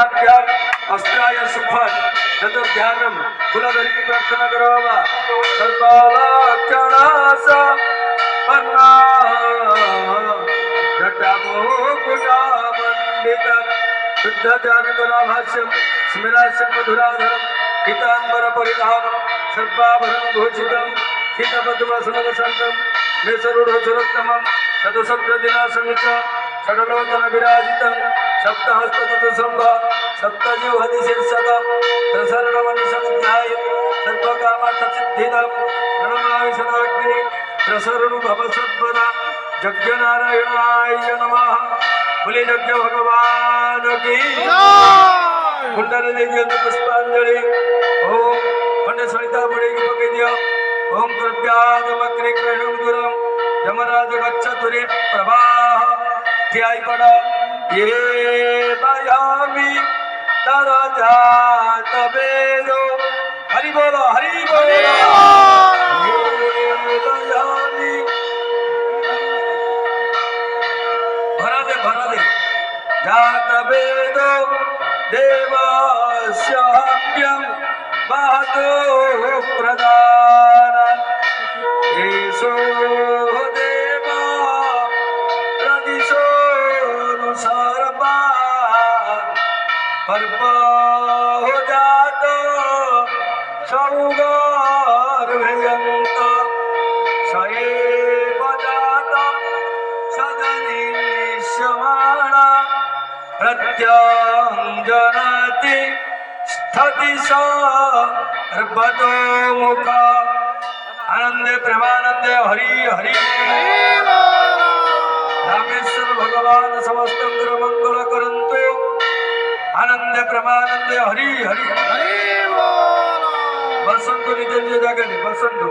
पादाभ्याम अस्त्राय सुफल तद ध्यानम फुला धरी की प्रार्थना करो बाबा सर्वालक्षणास पन्ना जटामो कुटा मंडित शुद्ध जानकरा भाष्यम स्मिरास्यम मधुराधरम हितांबर परिधानम सर्वाभरण भूषितम हितपद्मसनवसंतम नेसरूढसुरोत्तमं चतुसप्तदिनासंच षडलोचन विराजितं सप्तहस्ततुसंभ सप्तजिह्वदिशीर्षकं प्रसरणमनिसमुद्धाय सर्वकामार्थसिद्धिदं प्रणमामि सदाग्नि प्रसरणुभवसद्वदा यज्ञनारायणाय नमः। बोले यज्ञ भगवान की कुंडल दे पुष्पांजलि। ओम पंडित सरिता पड़ेगी पके दिया। ओम कृप्यादमग्रे कृणुदुरम यमराज गच्छतुरे प्रवाह ध्याय पड़ा ये बयामी तदा जात वेदो हरि बोलो हरि बोलो ये बयामी भरा दे जात वेदो देवास्याभ्यं महतो प्रदान ईशो देवा प्रदिशो सर्वा पर्व हो जात सौगर्भयन्त सएव जात सदनिश्यमाणा प्रत्यञ्जनति स्थिति सर्वतो मुख आनंदे प्रेमानंदे हरि हरि रामेश्वर भगवान समस्त मंगल करंतु आनंदे प्रेमानंदे हरि हरि बसंतु निज निज जगह बसंतु।